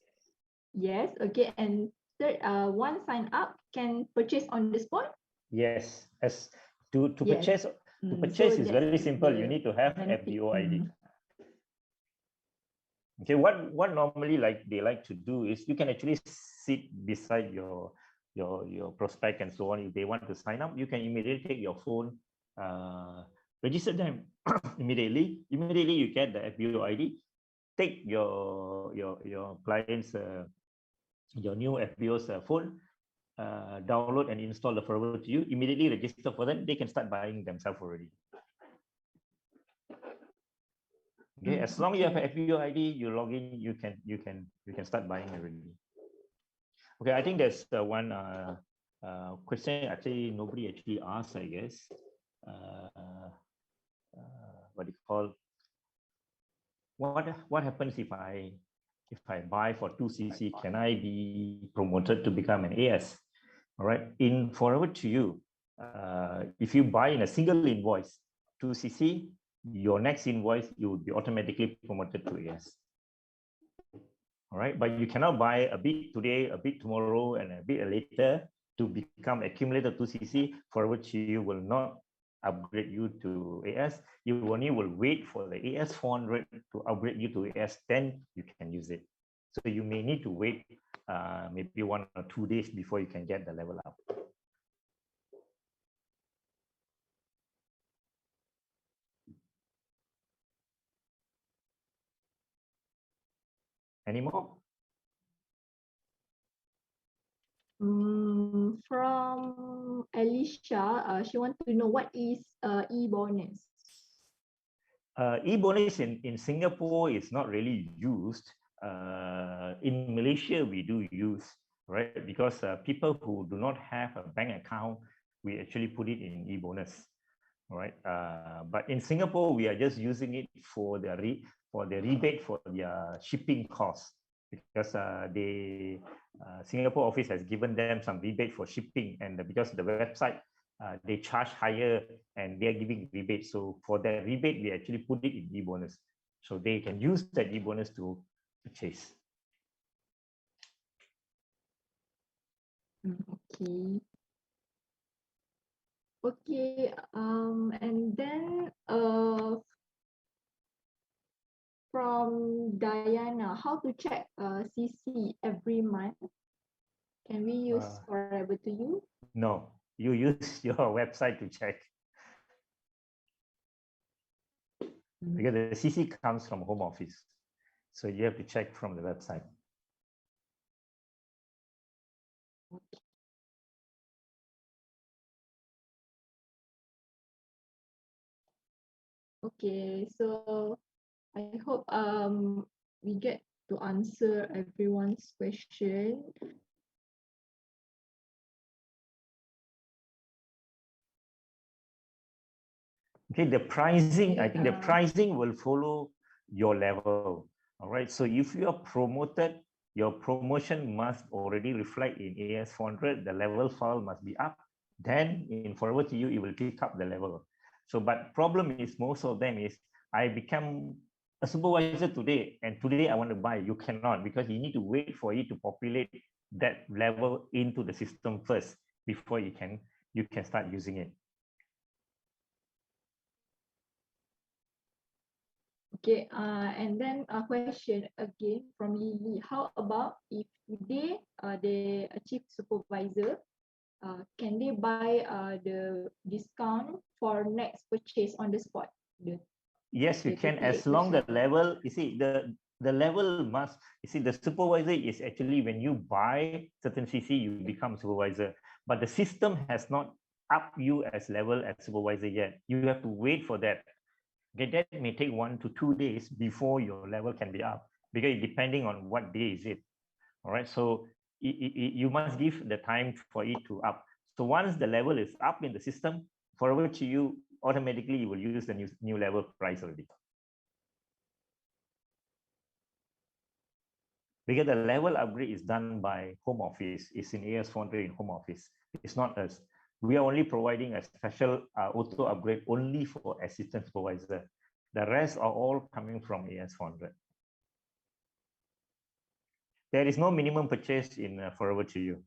Speaker 2: Yes. Okay. And third, one sign up can purchase on the spot.
Speaker 1: Yes. As to
Speaker 2: Yes.
Speaker 1: purchase
Speaker 2: So
Speaker 1: is
Speaker 2: that's
Speaker 1: very simple. You
Speaker 2: the
Speaker 1: need to have
Speaker 2: benefit.
Speaker 1: FBO ID. Okay, what normally they like to do is you can actually sit beside your prospect and so on. If they want to sign up, you can immediately take your phone, register them immediately. Immediately you get the FBO ID. Take your client's your new FBO's phone, download and install the Forever2U. Immediately register for them. They can start buying themselves already. Okay, as long as you have an FBO ID, you log in, you can start buying already. Okay, I think there's one question actually nobody actually asked, I guess. What do you call? What happens if I buy for 2cc? Can I be promoted to become an AS? All right. In Forever2U, if you buy in a single invoice 2cc, your next invoice you will be automatically promoted to AS. All right, but you cannot buy a bit today, a bit tomorrow, and a bit later to become accumulator 2cc, for which you will not upgrade you to AS. You only will wait for the AS 400 to upgrade you to AS, then you can use it. So you may need to wait maybe 1 or 2 days before you can get the level up. Any more?
Speaker 2: From Alicia, she wants to know what is e-bonus.
Speaker 1: E-bonus in Singapore is not really used. In Malaysia, we do use, right? Because people who do not have a bank account, we actually put it in e-bonus, right? But in Singapore, we are just using it for the rebate for their shipping costs, because Singapore office has given them some rebate for shipping, and because the website they charge higher and they're giving rebates. So for that rebate, we actually put it in e-bonus. So they can use that e-bonus to purchase.
Speaker 2: Okay. Okay. And then from Diana, how to check CC every month? Can we use Forever2U?
Speaker 1: No, you use your website to check because the CC comes from home office. So you have to check from the website.
Speaker 2: Okay, so I hope we get to answer everyone's question.
Speaker 1: Okay, the pricing,
Speaker 2: Okay,
Speaker 1: I think the pricing will follow your level. All right. So if you are promoted, your promotion must already reflect in AS400. The level file must be up. Then in Forever2U, it will pick up the level. So, but problem is most of them is I become a supervisor today, and today I want to buy. You cannot because you need to wait for it to populate that level into the system first before you can start using it.
Speaker 2: Okay, and then a question again from Lily. How about if they achieve supervisor, can they buy the discount for next purchase on the spot?
Speaker 1: Yes, you can, as long the level, you see, the level must, you see, the supervisor is actually when you buy certain CC, you become supervisor. But the system has not up you as level as supervisor yet. You have to wait for that. Okay, that may take 1 to 2 days before your level can be up, because depending on what day is it. All right, so you must give the time for it to up. So once the level is up in the system, Forever2U automatically you will use the new level price already. Because the level upgrade is done by home office. It's in AS400 in home office. It's not us. We are only providing a special auto upgrade only for assistant supervisor. The rest are all coming from AS400. There is no minimum purchase in Forever2U.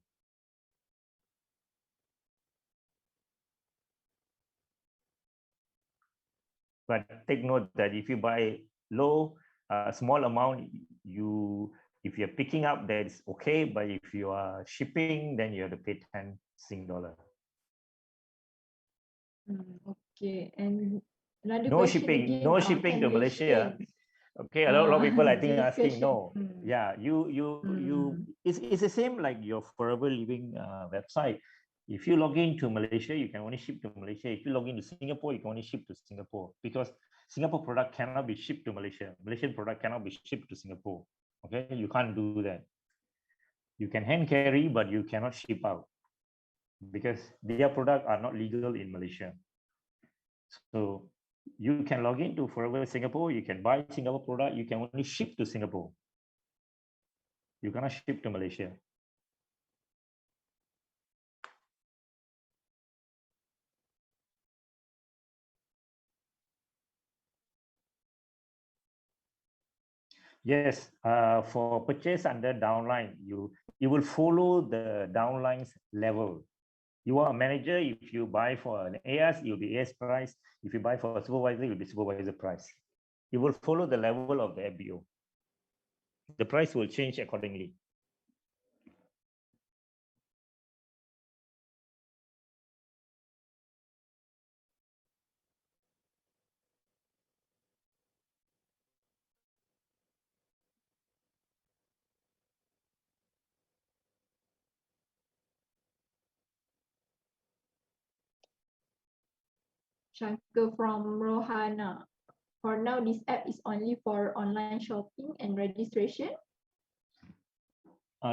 Speaker 1: But take note that if you buy low, small amount, if you're picking up, that's okay. But if you are shipping, then you have to pay 10 Sing dollar.
Speaker 2: Okay, and another
Speaker 1: no
Speaker 2: question
Speaker 1: shipping,
Speaker 2: again,
Speaker 1: no shipping to Malaysia. Okay, a lot of people I think asking, no. Yeah, it's the same like your Forever Living website. If you log in to Malaysia, you can only ship to Malaysia. If you log in to Singapore, you can only ship to Singapore, because Singapore product cannot be shipped to Malaysia. Malaysian product cannot be shipped to Singapore. Okay, you can't do that. You can hand carry, but you cannot ship out because their product are not legal in Malaysia. So you can log into Forever Singapore, you can buy Singapore product, you can only ship to Singapore. You cannot ship to Malaysia. Yes, for purchase under downline, you will follow the downline's level. You are a manager, if you buy for an AS, it will be AS price. If you buy for a supervisor, it will be supervisor price. You will follow the level of the FBO. The price will change accordingly.
Speaker 2: Shankar from Rohana. For now, this app is only for online shopping and registration.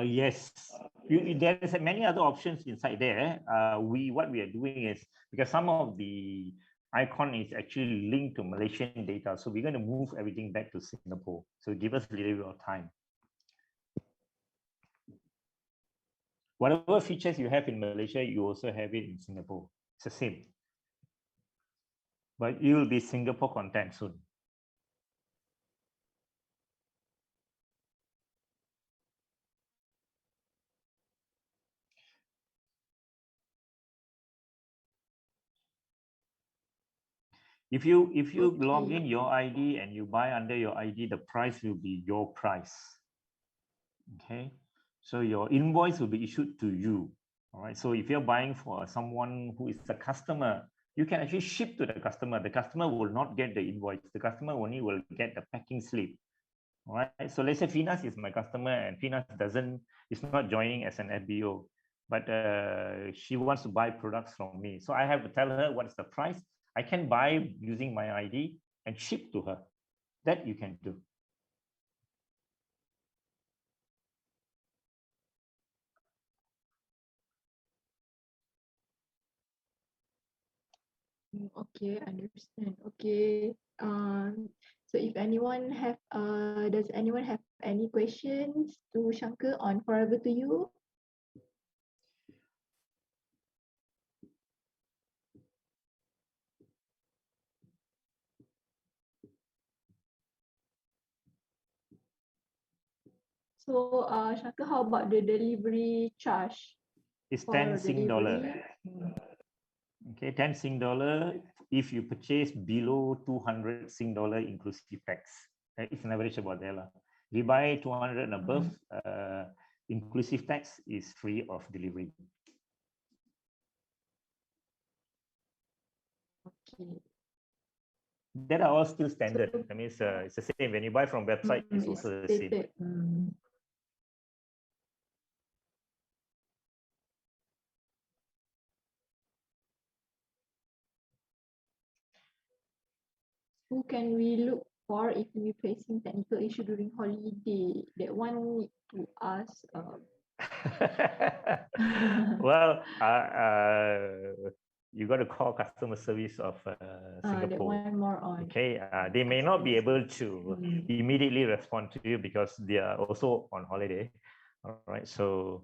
Speaker 1: Yes, there is many other options inside there. What we are doing is, because some of the icon is actually linked to Malaysian data, so we're going to move everything back to Singapore. So give us a little bit of time. Whatever features you have in Malaysia, you also have it in Singapore. It's the same, but you will be Singapore content soon. If you log
Speaker 2: Okay.
Speaker 1: in your ID and you buy under your ID, the price will be your price. Okay, so your invoice will be issued to you. All right, so if you're buying for someone who is a customer, you can actually ship to the customer. The customer will not get the invoice. The customer only will get the packing slip. All right, so let's say Finas is my customer and Finas is not joining as an FBO, but she wants to buy products from me. So I have to tell her what's the price. I can buy using my ID and ship to her. That you can do.
Speaker 2: Okay, understand. Okay. So if anyone have does anyone have any questions to Shankar on Forever2U? So Shankar, how about the delivery charge
Speaker 1: It's
Speaker 2: for
Speaker 1: 10 Sing dollar.
Speaker 2: delivery?
Speaker 1: Okay, 10 Sing dollar if you purchase below 200 Sing dollar inclusive tax. It's an average about there. If you buy 200 and above, inclusive tax is free of delivery.
Speaker 2: Okay.
Speaker 1: That are all still standard.
Speaker 2: So,
Speaker 1: I mean, it's the same. When you buy from website, it's
Speaker 2: it's
Speaker 1: also the same.
Speaker 2: stated. Who can we look for if we facing technical issue during holiday? That one need to ask.
Speaker 1: Well, you got to call customer service of
Speaker 2: That
Speaker 1: Singapore.
Speaker 2: one more on.
Speaker 1: Okay, they may not be able to immediately respond to you because they are also on holiday. All right, so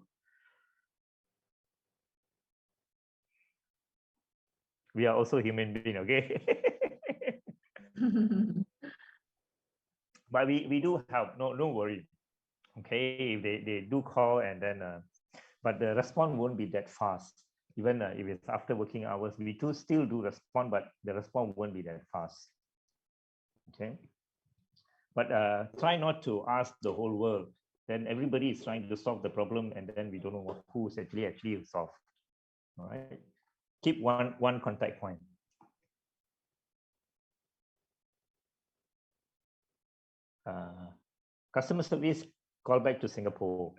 Speaker 1: we are also human being, okay? But we do help. No worry. Okay, if they do call and then, but the response won't be that fast. Even if it's after working hours, we do still do respond, but the response won't be that fast. Okay, but try not to ask the whole world. Then everybody is trying to solve the problem, and then we don't know who's actually solve. All right, keep one contact point. Customer service, call back to Singapore.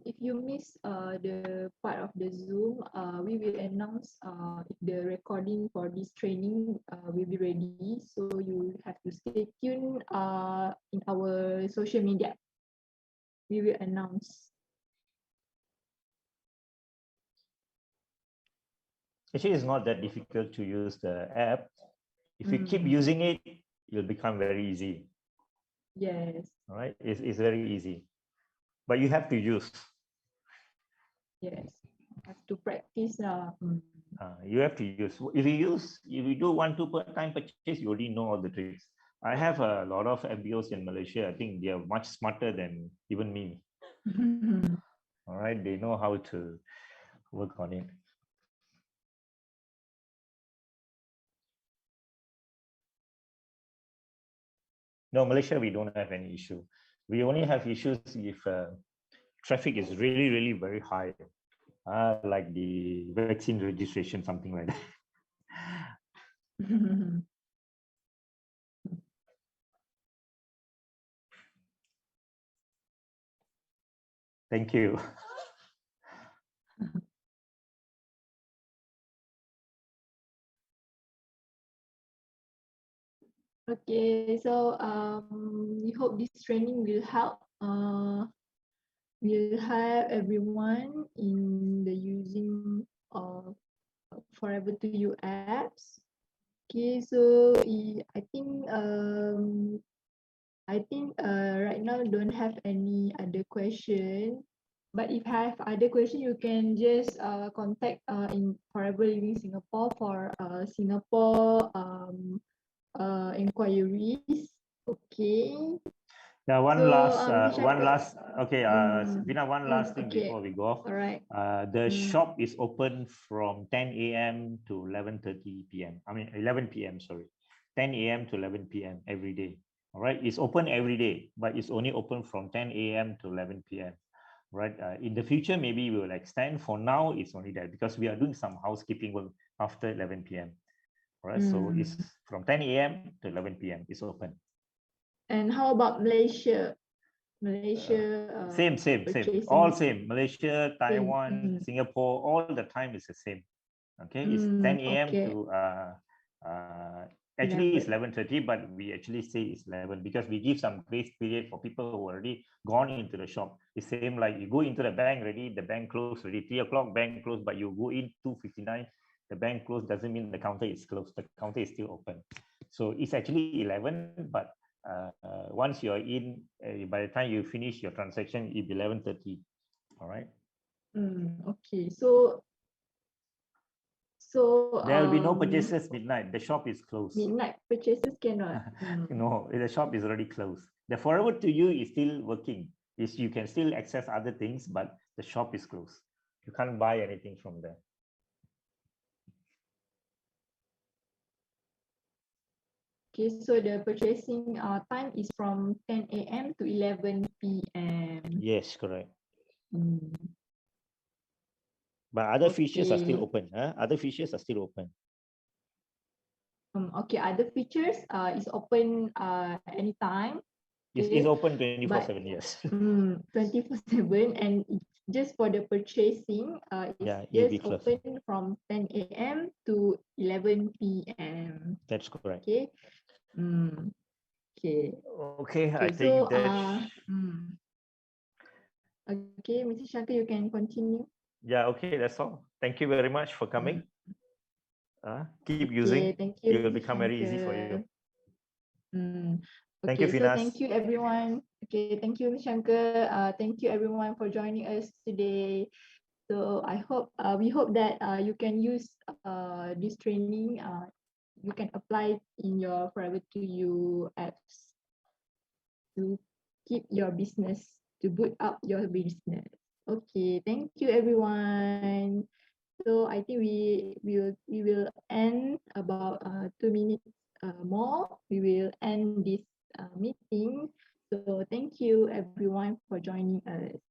Speaker 2: If you miss the part of the Zoom, we will announce if the recording for this training will be ready. So you have to stay tuned in our social media. We will announce.
Speaker 1: Actually, it's not that difficult to use the app. If you keep using it, it'll become very easy.
Speaker 2: Yes.
Speaker 1: All right, it's very easy, but you have to use.
Speaker 2: Yes, have to practice.
Speaker 1: You have to use. If you do 1-2 per time purchase, you already know all the tricks. I have a lot of FBOs in Malaysia. I think they are much smarter than even me. All right, they know how to work on it. No, Malaysia, we don't have any issue. We only have issues if traffic is really very high, like the vaccine registration, something like that. Thank you.
Speaker 2: Okay, so we hope this training will help. Will help everyone in the using of Forever2U apps. Okay, so I think right now don't have any other question. But if have other question, you can just contact in Forever Living Singapore for Singapore inquiries. Okay.
Speaker 1: Yeah,
Speaker 2: So,
Speaker 1: one
Speaker 2: Shaka,
Speaker 1: last. Okay, Vina, one last thing
Speaker 2: okay,
Speaker 1: before we go off.
Speaker 2: all right.
Speaker 1: The shop is open from 10 a.m. to 11:30 p.m. I mean 11 p.m. Sorry, 10 a.m. to 11 p.m. every day. All right, it's open every day, but it's only open from 10 a.m. to 11 p.m. Right. In the future, maybe we will extend. For now, it's only that because we are doing some housekeeping work after 11 p.m. Right. So it's from 10 a.m. to 11 p.m. It's open.
Speaker 2: And how about Malaysia? Malaysia
Speaker 1: Same.
Speaker 2: purchasing
Speaker 1: All same. Malaysia,
Speaker 2: same.
Speaker 1: Taiwan, Singapore, all the time is the same. Okay, it's 10 a.m.
Speaker 2: Okay.
Speaker 1: to actually it's 11:30, but we actually say it's 11 because we give some grace period for people who already gone into the shop. It's same like you go into the bank already, the bank closed already, 3 o'clock, bank closed, but you go in 2:59, the bank closed doesn't mean the counter is closed. The counter is still open. So it's actually 11, but once you're in, by the time you finish your transaction, it'll be 11:30. All right.
Speaker 2: Okay. So
Speaker 1: there will be no purchases midnight. The shop is closed.
Speaker 2: Midnight purchases cannot.
Speaker 1: No, the shop is already closed. The Forever2U is still working. Is you can still access other things, but the shop is closed. You can't buy anything from there.
Speaker 2: Okay, so the purchasing time is from 10 a.m. to 11 p.m.
Speaker 1: Yes, correct. But other features are still open. Other features are still open.
Speaker 2: Okay, other features is open anytime.
Speaker 1: It's open 24/7, yes.
Speaker 2: 24/7, and just for the purchasing, it's just open from 10 a.m. to 11 p.m.
Speaker 1: That's correct.
Speaker 2: Okay.
Speaker 1: Okay, I think that.
Speaker 2: Okay, Mr. Shankar, you can continue.
Speaker 1: Yeah, okay, that's all. Thank you very much for coming. Keep using.
Speaker 2: Thank you.
Speaker 1: It will become very easy for you. Thank you,
Speaker 2: Okay, so
Speaker 1: Finas.
Speaker 2: thank you everyone. Okay, thank you, Mr. Shankar. Thank you everyone for joining us today. So I hope we hope that you can use this training. You can apply in your Forever2U apps to keep your business, to boot up your business. Okay, thank you everyone. So I think we will end about 2 minutes more. We will end this meeting. So thank you everyone for joining us.